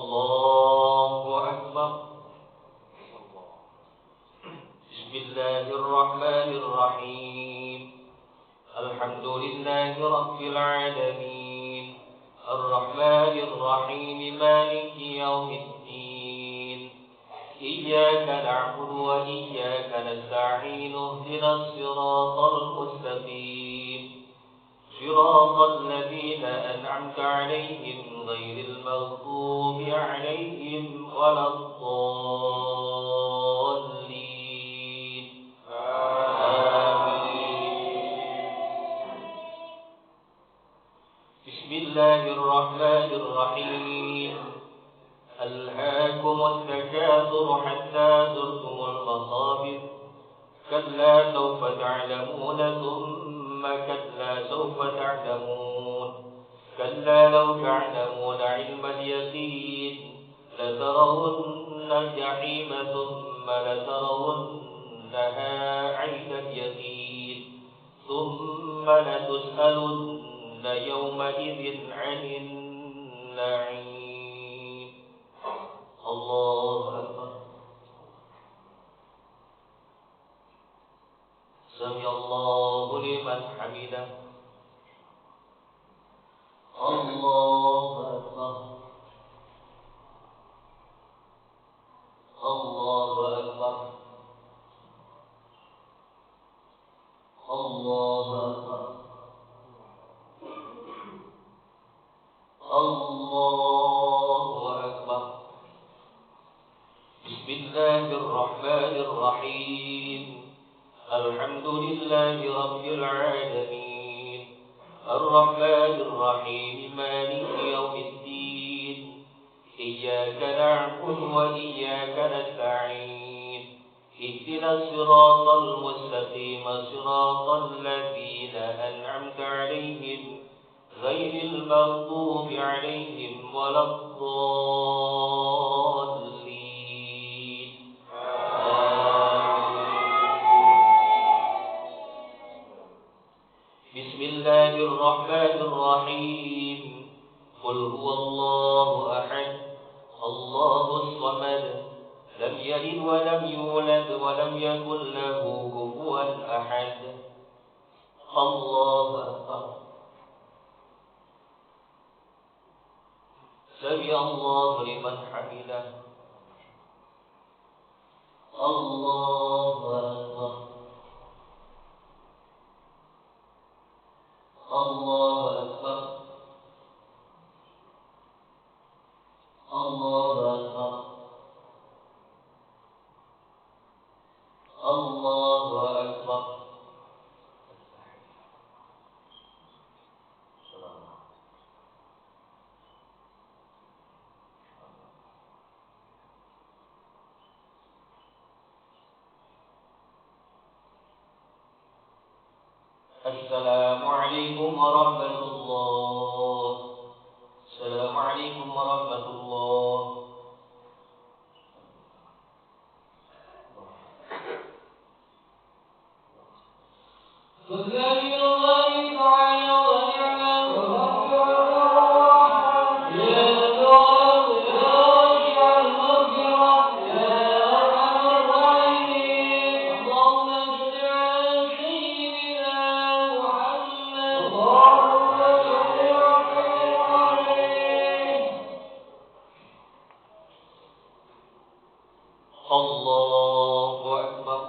الله أكبر. بسم الله الرحمن الرحيم. الحمد لله رب العالمين الرحمن الرحيم مالك يوم الدين إياك نعبد وإياك نستعين اهدنا الصراط المستقيم صراط الذين أنعمت عليهم غير المغضوب عليهم ولا الضالين آمين. بسم الله الرحمن الرحيم. ألهاكم التكاثر حتى زرتم المقابر كلا سوف تعلمون ثم كلا سوف تعلمون كلا لو تعلمون علم اليقين لترون الجحيم ثم لترونها عين اليقين ثم لتسألن يومئذ عن النعيم. الله أكبر. سمع الله لمن حمده. الله أكبر. الله أكبر. الله أكبر. الله أكبر. بسم الله الرحمن الرحيم. الحمد لله رب العالمين الرحمن الرحيم مالك يوم الدين إياك نعبد وإياك نستعين اهدنا الصراط المستقيم صراط الذين أنعمت عليهم غير المغضوب عليهم ولا الضالين بسم الله الرحمن الرحيم. قل هو الله أحد الله الصمد لم يلد ولم يولد ولم يكن له كفوا أحد. الله أكبر. سمع الله لمن حمده. الله أكبر. الله أكبر. الله أكبر. الله أكبر. السلام عليكم ورحمة الله. السلام عليكم ورحمة الله. فضلا من الله تعالى ونعمة ومغفرة يا ثواب يا راجع المغفرة يا أرحم الراحمين. اللهم صل على سيدنا محمد. اللهم صل وسلم عليه. الله أكبر.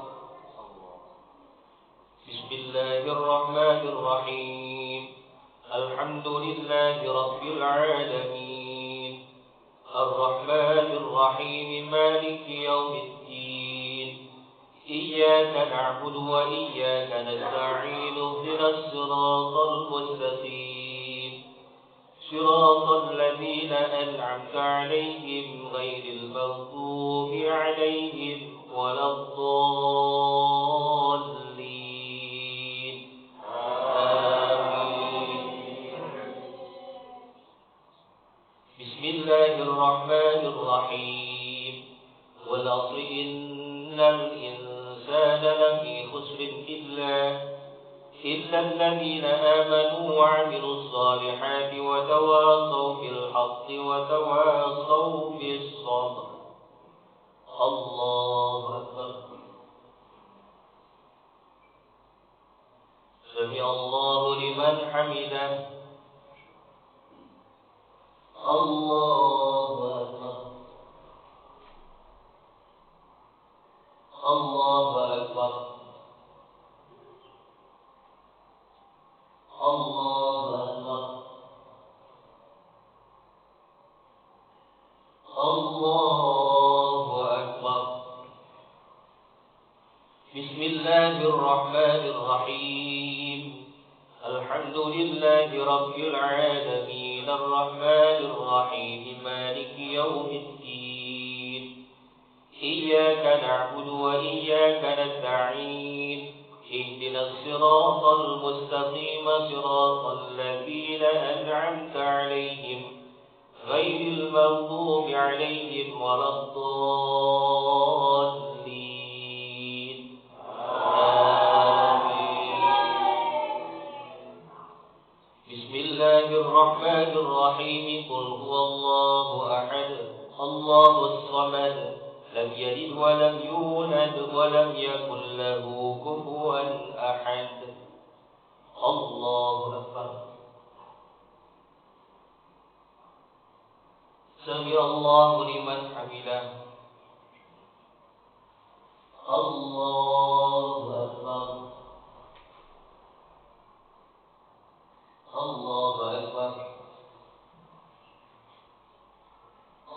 بسم الله الرحمن الرحيم. الحمد لله رب العالمين الرحمن الرحيم مالك يوم الدين إياك نعبد وإياك نستعين اهدنا الصراط المستقيم صراط الذين أنعمت عليهم غير المغضوب عليهم ولا الضالين آمين. بسم الله الرحمن الرحيم. والعصر إن الإنسان لفي خسر إلا الذين آمنوا وعملوا الصالحات وتواصوا بالحق وتواصوا الله أكبر. بسم الله الرحمن الرحيم. الحمد لله رب العالمين الرحمن الرحيم مالك يوم الدين. إياك نعبد وإياك نستعين. اهدنا الصراط المستقيم صراط الذين أنعمت عليهم غير المغضوب عليهم ولا الضالين. آمين. بسم الله الرحمن الرحيم. قل هو الله أحد الله الصمد لم يلد ولم يولد ولم يكن له كفوا أحد. الله أكبر. سمع الله لمن حمده. الله أكبر. الله أكبر.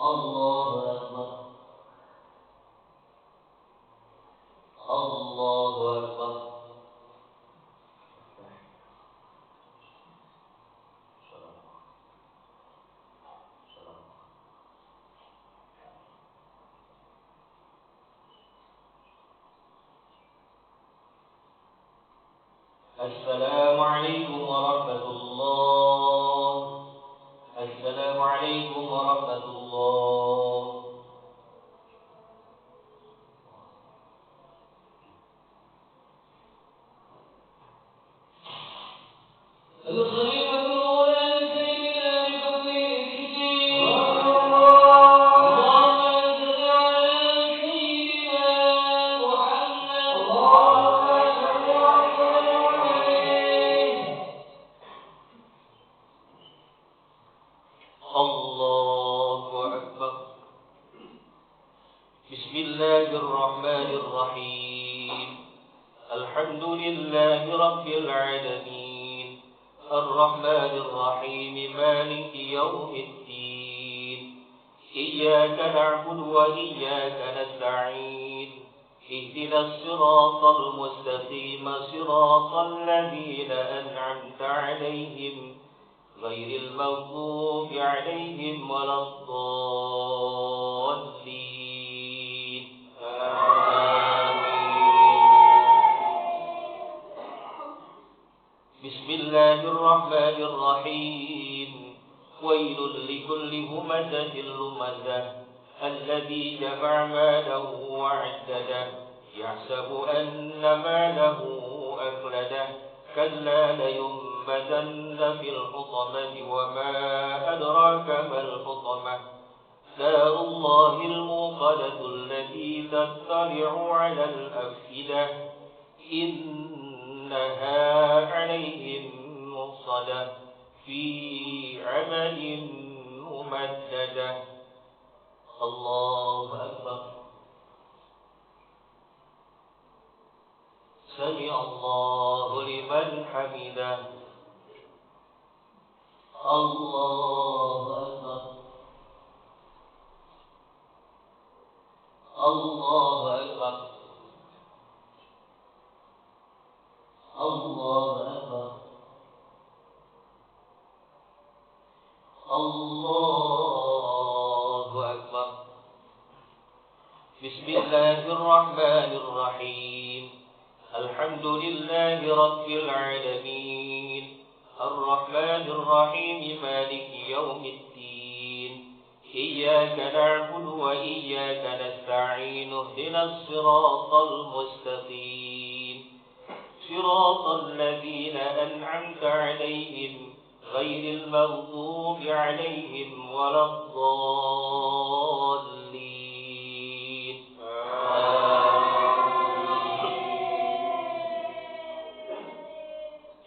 الله أكبر. الله أكبر. السلام عليكم ورحمة الله. السلام عليكم ورحمة الله. الله أكبر. بسم الله الرحمن الرحيم. الحمد لله رب العالمين الرحمن الرحيم مالك يوم الدين. إياك نعبد وإياك نستعين. اهدنا الصراط المستقيم صراط الذين أنعمت عليهم غير المغضوب عليهم ولا الضالين. آمين. بسم الله الرحمن الرحيم. ويل لكل همزة لمزة الذي جمع ماله وعدده يحسب أن ماله أخلده كلا لينبذن في الحطمة وما أدراك ما الحطمة نار الله الموقدة التي تطلع على الأفئدة إنها عليهم مؤصدة في عمد ممددة. الله أكبر. سمع الله لمن حمده. الله أكبر. الله أكبر. الله أكبر. الله أكبر. بسم الله الرحمن الرحيم. الحمد لله رب العالمين الرحمن الرحيم مالك يوم الدين. إياك نعبد وإياك نستعين. اهدنا الصراط المستقيم صراط الذين أنعمت عليهم غير المغضوب عليهم ولا الضالين.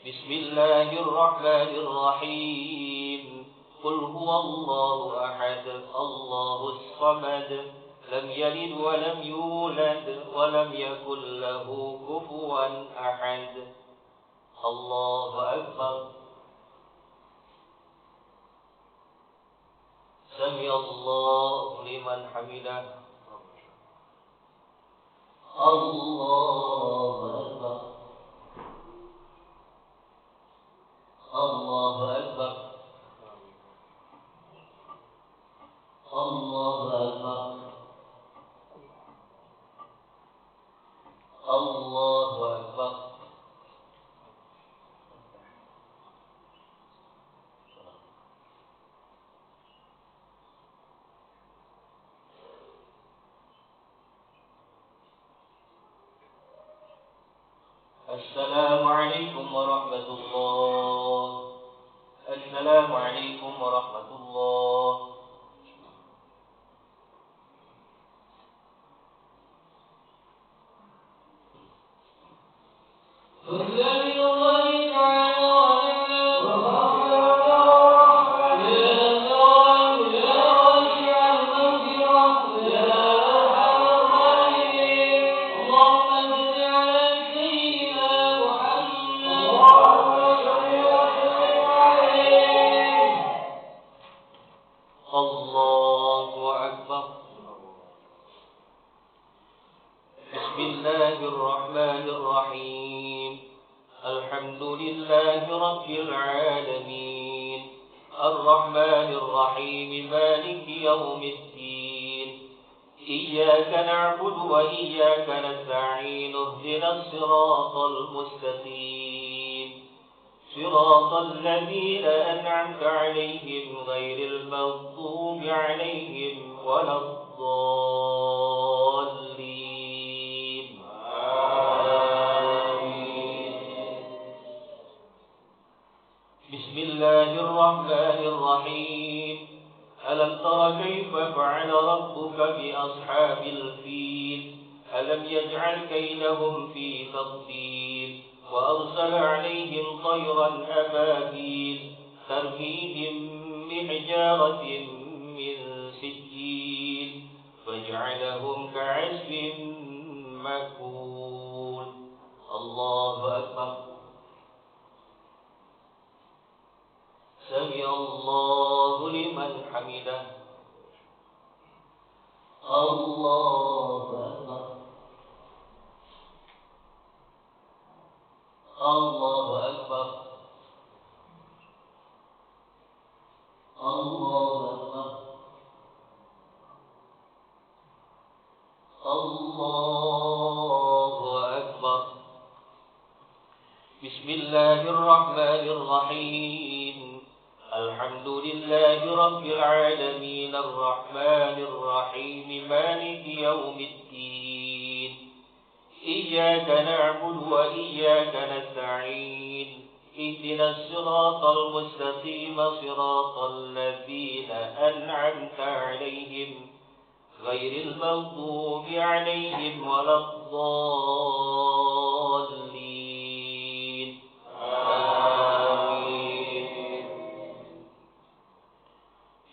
بسم الله الرحمن الرحيم. قل هو الله أحد الله الصمد لم يلد ولم يولد ولم يكن له كفوا أحد. الله أكبر. سمع الله لمن حمده الله أكبر الله أكبر الله أكبر الله أكبر السلام عليكم ورحمة الله السلام عليكم ورحمة الله الله أكبر بسم الله الرحمن الرحيم الحمد لله رب العالمين الرحمن الرحيم مالك يوم الدين إياك نعبد وإياك نستعين اهدنا الصراط المستقيم صراط الذين أنعمت عليهم غير المغضوب عليهم ولا الضالين آمين بسم الله الرحمن الرحيم ألم تر كيف فعل ربك بأصحاب الفيل ألم يجعل كيدهم في تضليل وأرسل عليهم طيرا أبابيل ترميهم بحجارة من سجيل فجعلهم كعصف مأكول الله أكبر سمع الله لمن حمده الله أكبر الله أكبر الله أكبر الله أكبر بسم الله الرحمن الرحيم الحمد لله رب العالمين الرحمن الرحيم مالك يوم الدين إياك نعبد وإياك نستعين اهدنا الصراط المستقيم صراط الذين أنعمت عليهم غير المغضوب عليهم ولا الضالين آمين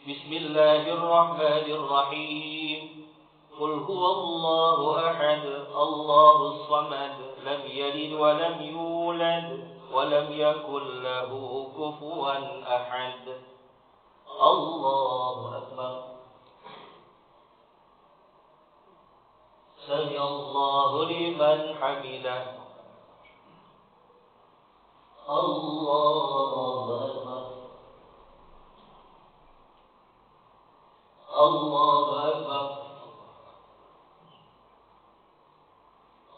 بسم الله الرحمن الرحيم قل هو الله أحد الله الصمد لم يلد ولم يولد ولم يكن له كفوا أحد الله أكبر سمع الله لمن حمده الله أكبر الله أكبر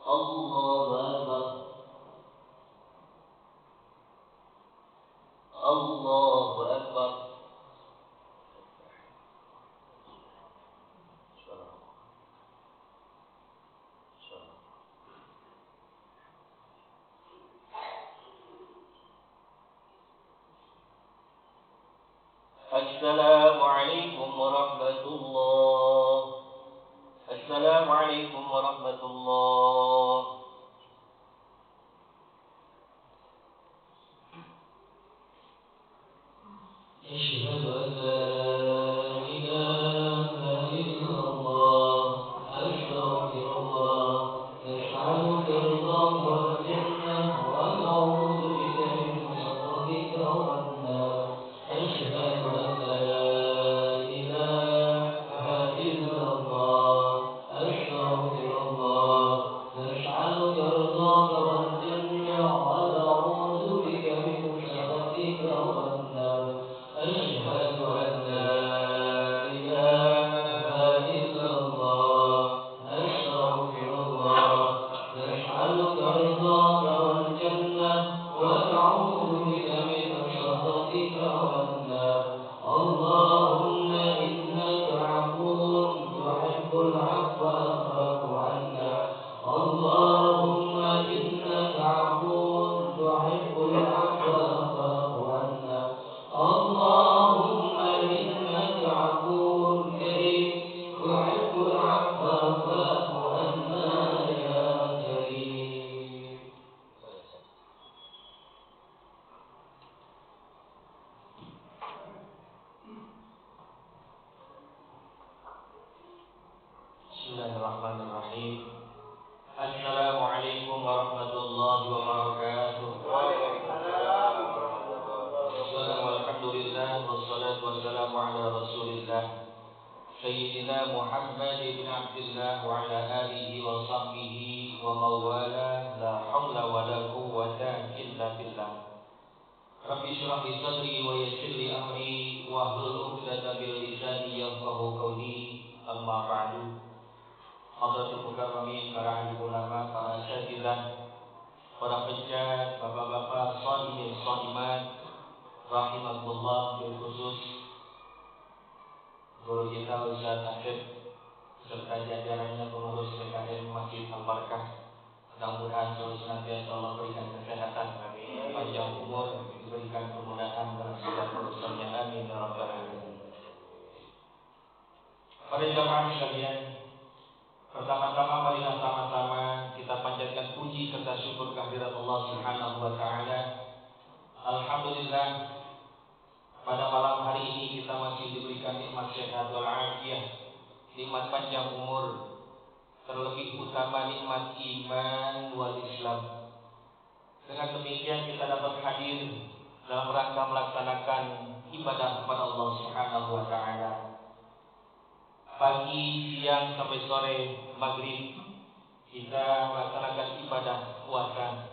الله أكبر الله أكبر السلام عليكم ورحمة الله السلام عليكم ورحمة الله أشهد أن لا إله إلا الله أستغفر الله نسألك الرضا والجنة ونعوذ بك من سخطك والنار أشهد أن لا إله Bismillahirrahmanirrahim. Assalamualaikum warahmatullahi wabarakatuh. Waalaikumsalam warahmatullahi wabarakatuh. Alhamdulillah wassalatu wassalamu ala Rasulillah Sayyidina Muhammad ibn Abdullah wa ala alihi wa sahbihi wa mawala la hawla wa la quwwata illa billah. Rabbi shrah li sadri wa yassir li amri wa hlul 'uqdatam min lisani yafqahu qawli. Amma ba'du. Hadratul mukarramin, para ahli ulama, para asatidzah, para penjat, bapak-bapak, shadimin, shadimat, rahimakumullah, bil khusus guru kita Ustaz Asep serta jajarannya pengurus PKM Masjid Al-Barakah. Mudah-mudahan selalu senantiasa Allah berikan kesehatan, panjang umur, diberikan kemudahan dalam segala urusannya. Amin ya rabbal alamin. Para jamaah sekalian, pertama-tama marilah sama-sama kita panjatkan puji serta syukur kehadirat Allah Subhanahu wa taala. Alhamdulillah, pada malam hari ini kita masih diberikan nikmat sehat wal afiyah, nikmat panjang umur, terlebih utama nikmat iman wal Islam. Dengan demikian kita dapat hadir dalam rangka melaksanakan ibadah kepada Allah Subhanahu wa taala. Pagi, siang sampai sore maghrib kita melaksanakan ibadah puasa,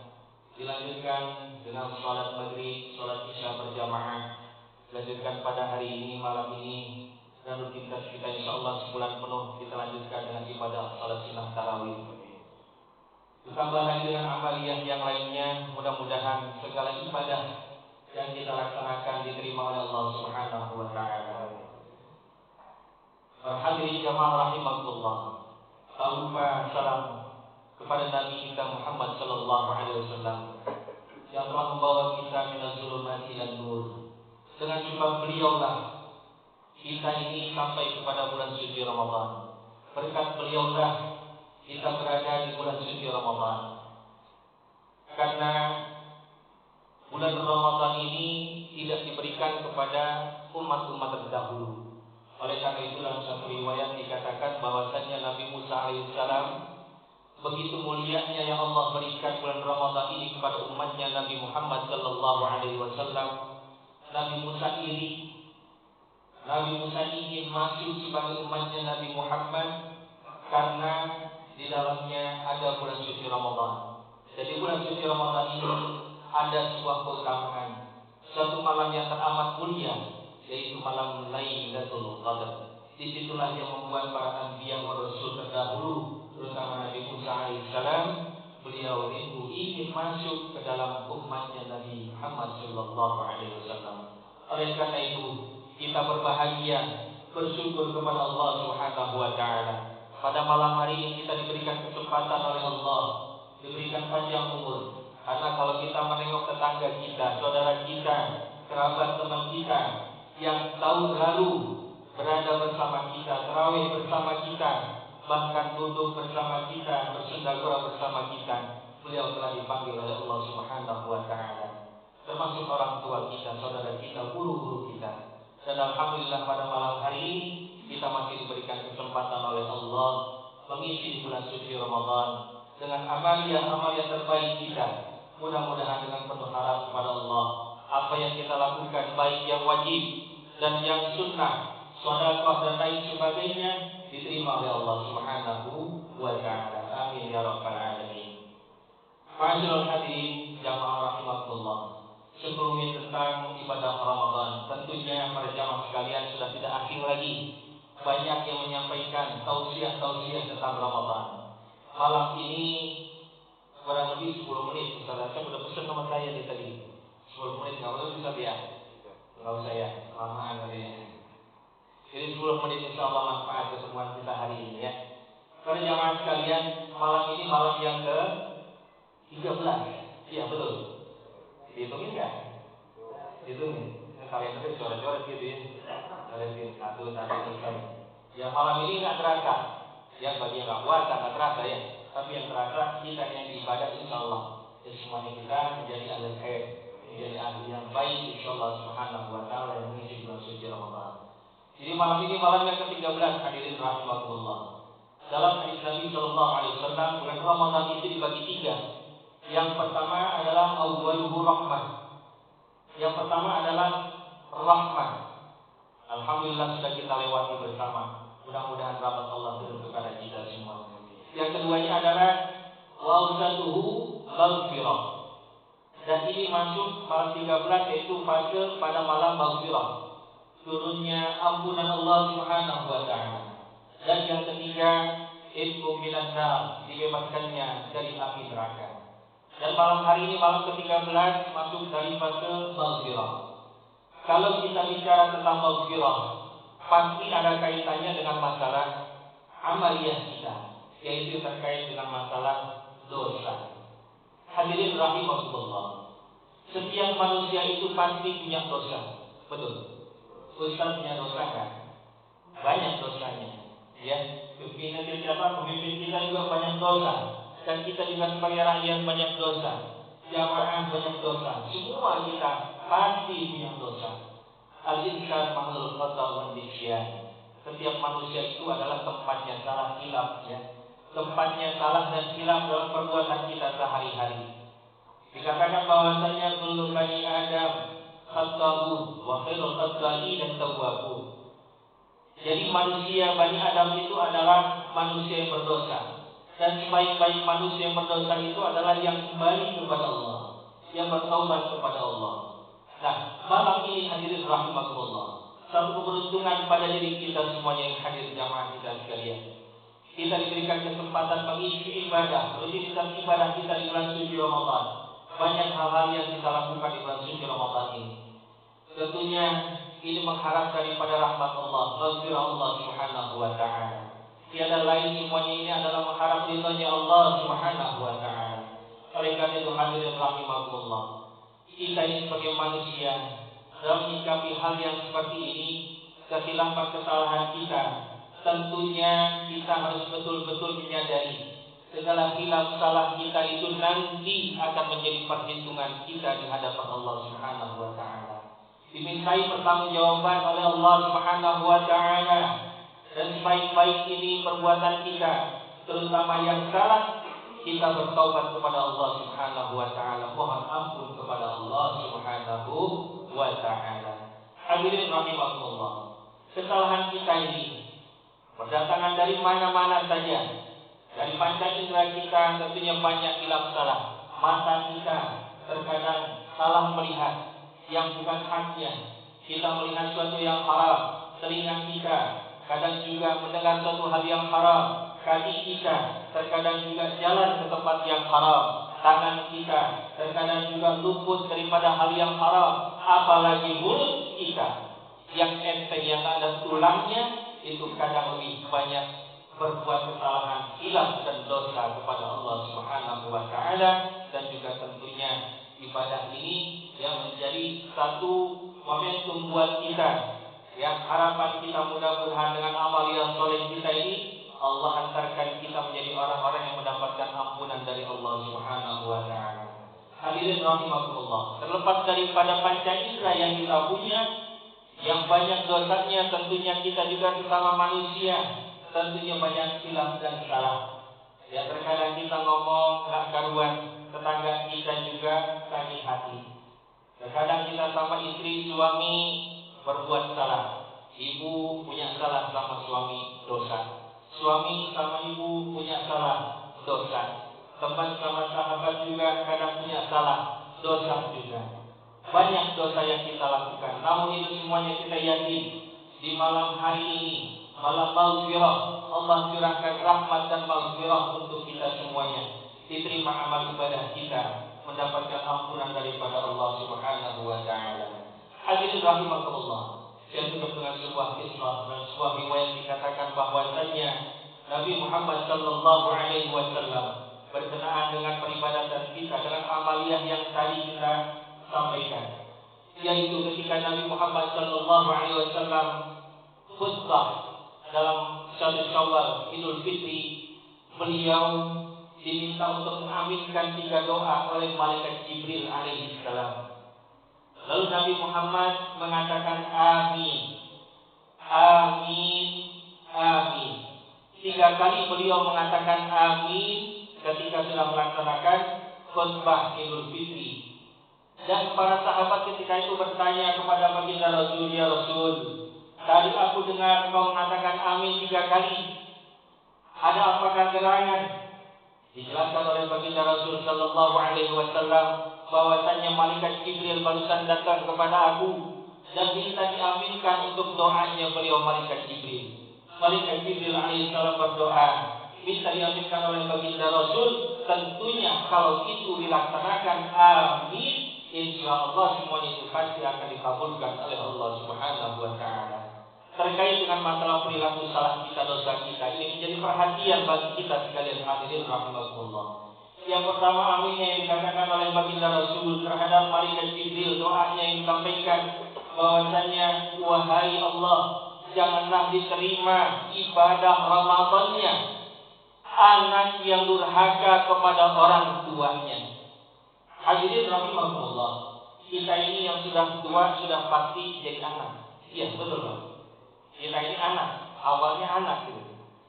dilanjutkan dengan sholat maghrib, sholat isya berjamaah, dilanjutkan pada hari ini, malam ini, dan rutinitas kita insyaallah sebulan penuh kita lanjutkan dengan ibadah sholat sunnah tarawih. Ditambah lagi dengan amaliyah yang lainnya, mudah-mudahan segala ibadah yang kita laksanakan diterima oleh Allah Subhanahu wa taala. Hadirin jamaah rahimakumullah. Tak lupa salam kepada Nabi kita Muhammad sallallahu alaihi wasallam yang telah membawa kita minaz zulumati ilan nur. Dengan sebab beliaulah kita ini sampai kepada bulan suci Ramadan. Berkat beliaulah kita berada di bulan suci Ramadan. Karena bulan Ramadan ini tidak diberikan kepada umat-umat terdahulu. Oleh karena itu dalam satu riwayat dikatakan bahwasannya Nabi Musa alaihissalam, begitu mulianya yang Allah berikan bulan Ramadan ini kepada umatnya Nabi Muhammad sallallahu alaihi wasallam, Nabi Musa iri. Nabi Musa ingin masuk sebagai umatnya Nabi Muhammad karena di dalamnya ada bulan suci Ramadan. Jadi bulan suci Ramadan ini ada sebuah keutamaan, suatu malam yang teramat mulia, yaitu malam Lailatul Qadar. Disitulah yang membuat para anbiya wa rasul terdahulu, terutama Nabi Musa alaihissalam, beliau rindu ingin masuk ke dalam umatnya Nabi Muhammad sallallahu alaihi wasallam. Oleh karena itu kita berbahagia, bersyukur kepada Allah Subhanahu wa taala. Pada malam hari ini kita diberikan kesempatan oleh Allah, diberikan panjang umur. Karena kalau kita menengok tetangga kita, saudara kita, kerabat teman kita yang tahun lalu berada bersama kita, tarawih bersama kita, bahkan duduk bersama kita, bersendagura bersama kita, beliau telah dipanggil oleh Allah Subhanahu wa taala. Termasuk orang tua kita, saudara kita, guru-guru kita. Dan alhamdulillah pada malam hari ini kita masih diberikan kesempatan oleh Allah mengisi bulan suci Ramadan dengan amalia-amalia terbaik kita. Mudah-mudahan dengan penuh harap kepada Allah, apa yang kita lakukan baik yang wajib dan yang sunnah, sedekah dan lain sebagainya diterima oleh Allah Subhanahu wa taala. Amin ya rabbal alamin. Ma'asyiral hadirin jamaah rahimakumullah. Sebelumnya tentang ibadah Ramadan, tentunya para jamaah sekalian sudah tidak asing lagi, banyak yang menyampaikan tausiah-tausiah tentang Ramadan. Malam ini kurang lebih 10 menit Ustaz Asep udah pesan sama saya di tadi. 10 menit enggak boleh bisa ya? Enggak usah ya, kelamaan tadi ya. Jadi 10 menit insyaallah manfaat ketemuan kita hari ini ya. Para jamaah sekalian, malam ini malam yang ke-13. Iya betul. Dihitungin enggak? Dihitungin. Kalendernya coret-coret gitu ya. Coretin satu selesai. Ya malam ini enggak terasa. Ya bagi yang enggak puasa enggak terasa ya. Tapi yang terasa kita yang beribadah insyaallah. Ya semuanya kita menjadi ahli khair, menjadi ahli yang baik insyaallah Subhanahu wa taala yang mengisi bulan suci Ramadan. Jadi malam ini malam yang ke-13 hadirin rahimakumullah. Dalam hadis Nabi Shallallahu Alaihi Wasallam, bulan Ramadan itu dibagi 3. Yang pertama adalah awwaluhu rahmah. Yang pertama adalah rahmah. Alhamdulillah sudah kita lewati bersama. Mudah-mudahan rahmat Allah turun kepada kita semua. Yang keduanya adalah wa'usatuhu maghfirah. Dan ini masuk malam 13, yaitu fase pada malam maghfirah, turunnya ampunan Allah Subhanahu wa taala. Dan yang ketiga, itqu minan nar, dibebaskannya dari api neraka. Dan malam hari ini, malam ke-13, masuk dari fase maghfirah. Kalau kita bicara tentang maghfirah, pasti ada kaitannya dengan masalah amaliyah kita, yaitu terkait dengan masalah dosa. Hadirin rahimakumullah, setiap manusia itu pasti punya dosa, betul? Ustaz punya dosa kan? Banyak dosanya, ya. Pemimpin kita juga banyak dosa, dan kita juga sebagai rakyat banyak dosa, jamaah banyak dosa, semua kita pasti punya dosa. Al-insan mahlul khata wa nisyan. Setiap manusia itu adalah tempatnya salah hilaf, ya. Tempatnya salah dan hilaf dalam perbuatan kita sehari-hari. Dikatakan bahwasanya kullu bani Adam khata'un wa khairul khata'in tawwabun. Jadi manusia Bani Adam itu adalah manusia yang berdosa, dan sebaik-baik manusia yang berdosa itu adalah yang kembali kepada Allah, yang bertaubat kepada Allah. Nah, malam ini hadirin rahimakumullah, satu keberuntungan pada diri kita semuanya yang hadir jamaah kita sekalian. Kita diberikan kesempatan mengisi ibadah, rutinitas ibadah kita di bulan suci Ramadan. Banyak hal-hal yang kita lakukan di bulan suci Ramadan ini. Tentunya ini mengharap daripada rahmat Allah, maghfirah Allah Subhanahu wa taala. Tiada lain, semuanya ini adalah mengharap ridhonya Allah Subhanahu wa taala. Oleh karena itu hadirin rahimakumullah, kita ini sebagai manusia dalam menyikapi hal yang seperti ini, kesilapan kesalahan kita, tentunya kita harus betul-betul menyadari segala hilaf salah kita itu nanti akan menjadi perhitungan kita di hadapan Allah Subhanahu wa taala. Dimintai pertanggungjawaban oleh Allah Subhanahu wa taala, dan sebaik-baik ini perbuatan kita, terutama yang salah, kita bertaubat kepada Allah Subhanahu wa taala, mohon ampun kepada Allah Subhanahu wa taala. Hadirin rahimakumullah, kesalahan kita ini berdatangan dari mana-mana saja. Dari panca indera kita tentunya banyak hilaf salah. Mata kita terkadang salah melihat yang bukan haknya, kita melihat sesuatu yang haram. Telinga kita kadang juga mendengar suatu hal yang haram. Kaki kita terkadang juga jalan ke tempat yang haram. Tangan kita terkadang juga luput daripada hal yang haram. Apalagi mulut kita yang enteng, yang ada tulangnya, itu kadang lebih banyak berbuat kesalahan, hilaf dan dosa kepada Allah Subhanahu wa taala. Dan juga tentunya ibadah ini yang menjadi satu momentum buat kita, yang harapan kita mudah-mudahan dengan amal yang soleh kita ini, Allah hantarkan kita menjadi orang-orang yang mendapatkan ampunan dari Allah Subhanahu wa taala. Hadirin rahimakumullah, terlepas daripada panca indera yang kita punya yang banyak dosanya, tentunya kita juga sesama manusia, tentunya banyak hilaf dan salah. Ya, terkadang kita ngomong nggak karuan, tetangga kita juga sakit hati. Terkadang kita sama istri suami berbuat salah. Ibu punya salah sama suami, dosa. Suami sama ibu punya salah, dosa. Teman sama sahabat juga kadang punya salah, dosa juga. Banyak dosa yang kita lakukan. Namun itu semuanya kita yakin di malam hari ini, malam maghfirah, Allah curahkan rahmat dan maghfirah untuk kita semuanya. Diterima amal ibadah kita, mendapatkan ampunan daripada Allah Subhanahu wa taala. Hadirin rahimakumullah, saya tutup dengan sebuah kisah dan sebuah riwayat dikatakan bahwasanya Nabi Muhammad sallallahu alaihi wasallam berkenaan dengan peribadatan kita, dengan amaliyah yang tadi kita sampaikan, yaitu ketika Nabi Muhammad sallallahu alaihi wasallam khutbah dalam satu Syawal Idul Fitri, beliau diminta untuk mengaminkan 3 doa oleh malaikat Jibril alaihi salam. Lalu Nabi Muhammad mengatakan amin, amin, amin. 3 3 kali beliau mengatakan amin ketika sedang melaksanakan khutbah Idul Fitri. Dan para sahabat ketika itu bertanya kepada baginda Rasul, ya Rasul, tadi aku dengar kau mengatakan amin 3 kali. Ada apakah gerangan? Dijelaskan oleh baginda Rasul sallallahu alaihi wasallam bahwasanya malaikat Jibril barusan datang kepada aku dan minta diaminkan untuk doanya beliau malaikat Jibril. Malaikat Jibril alaihissalam berdoa, minta diaminkan oleh baginda Rasul. Tentunya kalau itu dilaksanakan amin, insyaallah semuanya itu pasti akan dikabulkan oleh Allah Subhanahu wa taala. Terkait dengan masalah perilaku salah kita, dosa kita, ini menjadi perhatian bagi kita sekalian hadirin rahimakumullah. Yang pertama, aminnya yang dikatakan oleh baginda Rasul terhadap malaikat Jibril, doanya yang disampaikan bahwasanya, wahai Allah, janganlah diterima ibadah Ramadannya anak yang durhaka kepada orang tuanya. Hadirin rahimakumullah, kita ini yang sudah tua sudah pasti jadi anak. Iya, betul Pak. Kita ini anak, awalnya anak gitu.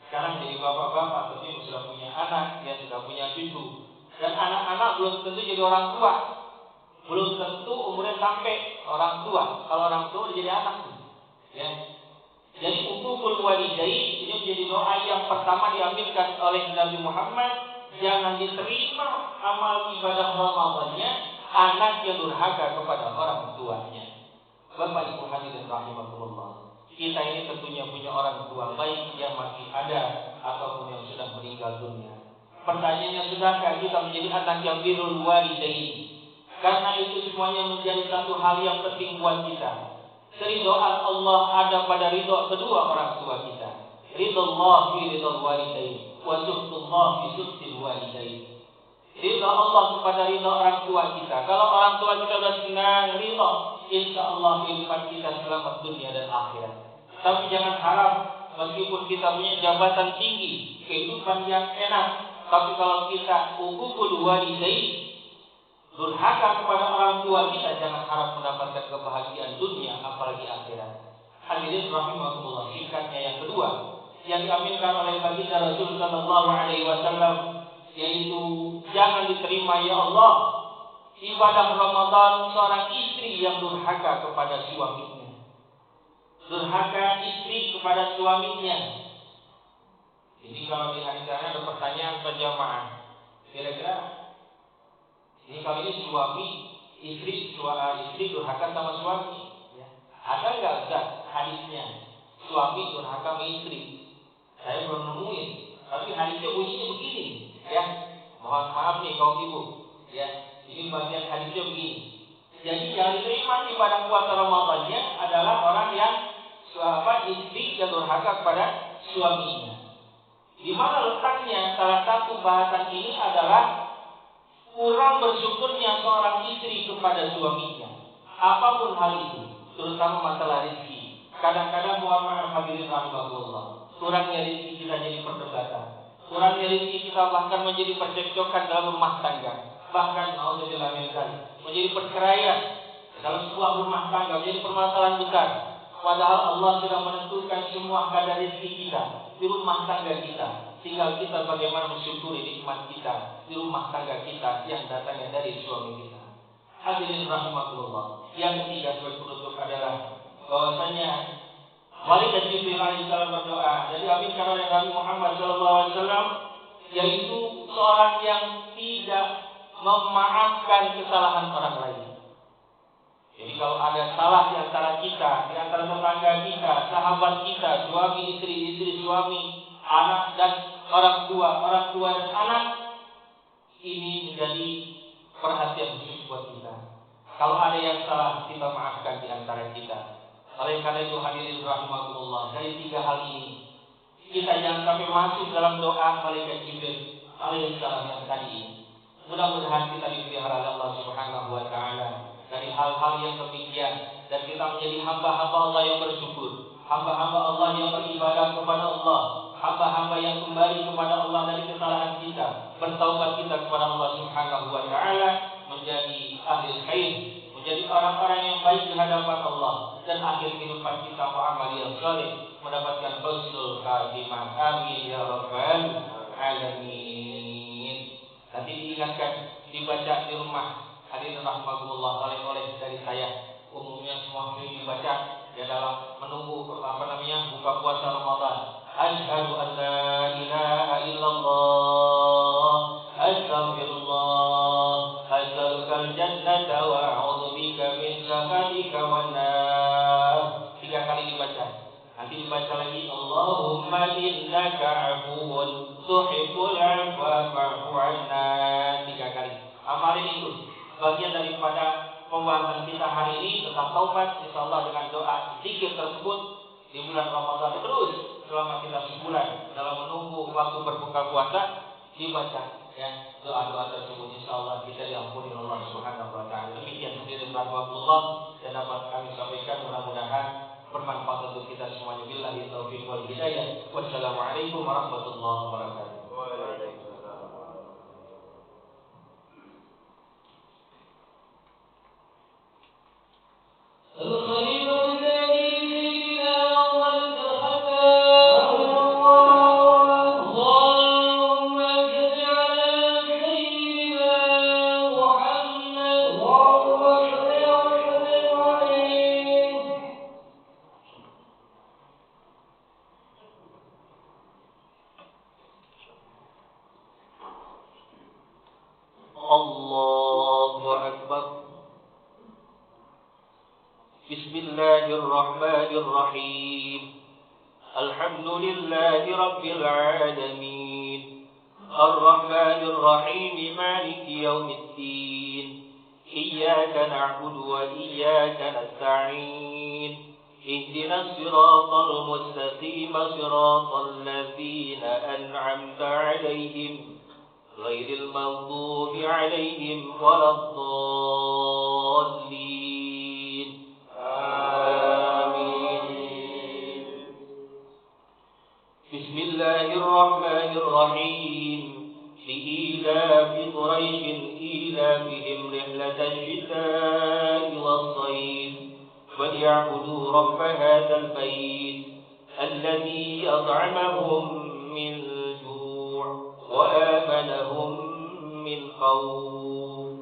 Sekarang jadi bapak-bapak, tapi sudah punya anak, dia sudah punya cucu. Dan anak-anak belum tentu jadi orang tua. Belum tentu umurnya sampai orang tua. Kalau orang tua jadi anak. Ya. Jadi uququl walidain ini menjadi doa yang pertama diambilkan oleh Nabi Muhammad. Jangan diterima amal ibadah Ramadannya anak yang durhaka kepada orang tuanya. Bapak Ibu hadirin rahimakumullah. Kita ini tentunya punya orang tua, baik yang masih ada ataupun yang sudah meninggal dunia. Pertanyaannya, sudahkah kita menjadi anak yang birrul walidain? Karena itu semuanya menjadi satu hal yang penting buat kita. Keridhaan Allah ada pada ridha kedua orang tua kita. Ridha Allah fi ridha walidain, wa suhtullah fi suhtil walidain. Ridha Allah kepada ridha orang tua kita. Kalau orang tua kita sudah senang ridha, insyaallah kehidupan kita selamat dunia dan akhirat. Tapi jangan harap meskipun kita punya jabatan tinggi, kehidupan yang enak, tapi kalau kita uququl walidain, durhaka kepada orang tua kita, jangan harap mendapatkan kebahagiaan dunia apalagi akhirat. Hadirin rahimakumullah, singkatnya yang kedua yang diaminkan oleh baginda Rasul sallallahu alaihi wasallam, yaitu jangan diterima ya Allah ibadah Ramadan seorang istri yang durhaka kepada suaminya. Durhaka istri kepada suaminya. Ini kalau di hari sana ada pertanyaan berjamaah. Kira-kira ini kalau ini suami, istri durhaka sama suami. Ya. Ada nggak Ustaz hadisnya suami durhaka sama istri? Saya belum nemuin. Tapi hadisnya bunyinya begini. Ya, mohon maaf nih kaum ibu. Ya, ini bagian hadisnya begini. Jadi yang diterima ibadah puasa Ramadannya adalah orang yang istri yang durhaka kepada suaminya. Di mana letaknya? Salah satu bahasan ini adalah kurang bersyukurnya seorang istri kepada suaminya. Apapun hal itu, terutama masalah rezeki. Kadang-kadang mohon maaf hadirin rahimakumullah, kurangnya rezeki kita jadi perdebatan. Kurangnya rezeki kita bahkan menjadi percekcokan dalam rumah tangga. Bahkan naudzubillah min dzalik, menjadi perceraian dalam sebuah rumah tangga, menjadi permasalahan besar. Padahal Allah sudah menentukan semua kadar rezeki kita di rumah tangga kita. Tinggal kita bagaimana mensyukuri nikmat kita di rumah tangga kita yang datangnya dari suami kita. Hadirin rahimakumullah. Yang ketiga sebagai penutup adalah bahwasanya malaikat Jibril alaihissalam berdoa dan diaminkan oleh Nabi Muhammad SAW, yaitu seorang yang tidak memaafkan kesalahan orang lain. Jadi kalau ada salah di antara kita, di antara tetangga kita, sahabat kita, suami istri, istri suami, anak dan orang tua dan anak, ini menjadi perhatian khusus buat kita. Kalau ada yang salah, kita maafkan di antara kita. Oleh karena itu hadirin rahimakumullah, dari 3 hal ini kita jangan sampai masuk dalam doa malaikat Jibril alaihissalam yang tadi ini. Mudah-mudahan kita dipelihara oleh Allah Subhanahu wa taala dari hal-hal yang demikian dan kita menjadi hamba-hamba Allah yang bersyukur, hamba-hamba Allah yang beribadah kepada Allah, hamba-hamba yang kembali kepada Allah dari kesalahan kita, bertaubat kita kepada Allah Subhanahu wa taala, menjadi ahli khair, menjadi orang-orang yang baik di hadapan Allah, dan akhir kehidupan kita beramal yang saleh mendapatkan husnul khatimah. Amin ya rabbal alamin. Nanti diingatkan dibaca di rumah. Hadirin rahimakumullah, oleh-oleh dari saya. Umumnya semua sering dibaca ya dalam menunggu buka puasa Ramadan. Asyhadu an la ilaha illallah, astaghfirullah, as'alukal jannata wa a'udzubika min sakhatika wan nar. 3 kali dibaca. Nanti dibaca lagi, Allahumma innaka afuwun tuhibbul afwa fa'fu 'anna. 3 kali. Amalin itu bagian daripada pembahasan kita hari ini tentang taubat. Insyaallah dengan doa zikir tersebut di bulan Ramadan terus selama kita sebulan dalam menunggu waktu berbuka puasa dibaca ya doa-doa tersebut, insyaallah kita diampuni Allah Subhanahu wa taala. Demikian hadirin rahimakumullah yang dapat kami sampaikan, mudah-mudahan bermanfaat untuk kita semuanya. Billahi taufiq wal hidayah. Wassalamualaikum warahmatullahi wabarakatuh. Waalaikumsalam. الخليفة الذي سيدنا عمر بن الخطاب اللهم صل على سيدنا محمد اللهم صل وسلم عليه. الله أكبر. بسم الله الرحمن الرحيم. الحمد لله رب العالمين الرحمن الرحيم مالك يوم الدين إياك نعبد وإياك نستعين اهدنا الصراط المستقيم صراط الذين أنعمت عليهم غير المغضوب عليهم ولا الضالين. آمين. بسم الله الرحمن الرحيم. لإيلاف قريش إيلافهم رحلة الشتاء والصيف فليعبدوا رب هذا البيت الذي أطعمهم من جوع وآمنهم من خوف.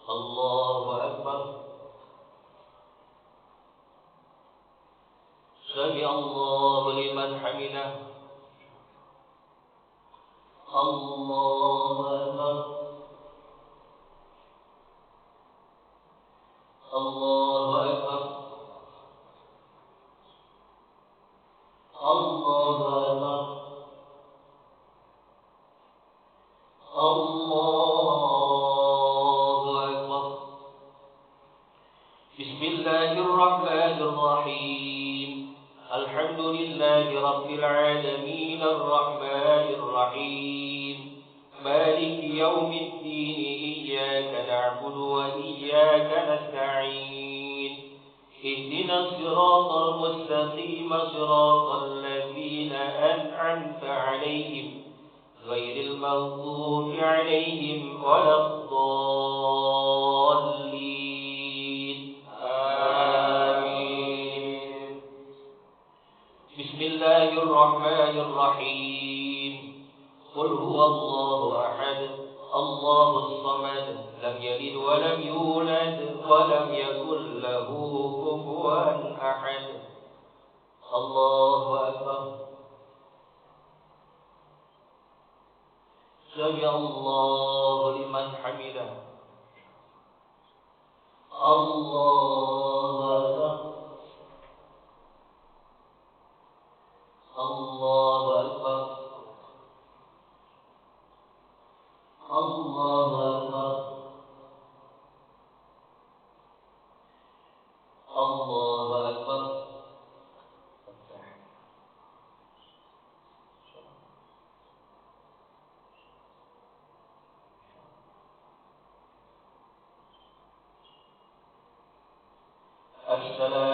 الله أكبر. سمع الله لمن حمده. الله أكبر. الله أكبر. الله أكبر. الله أكبر. بسم الله الرحمن الرحيم. الحمد لله رب العالمين الرحمن الرحيم مالك يوم الدين إياك نعبد وإياك نستعين اهدنا الصراط المستقيم صراط الذين أنعمت عليهم غير المغضوب عليهم ولا الضالين. آمين. بسم الله الرحمن الرحيم. قل هو الله أحد الله الصمد لم يلد ولم يولد ولم يكن له كفوا أحد. الله أكبر. سمع الله لمن حمده. الله أكبر. الله أكبر. الله أكبر. الله أكبر. السلام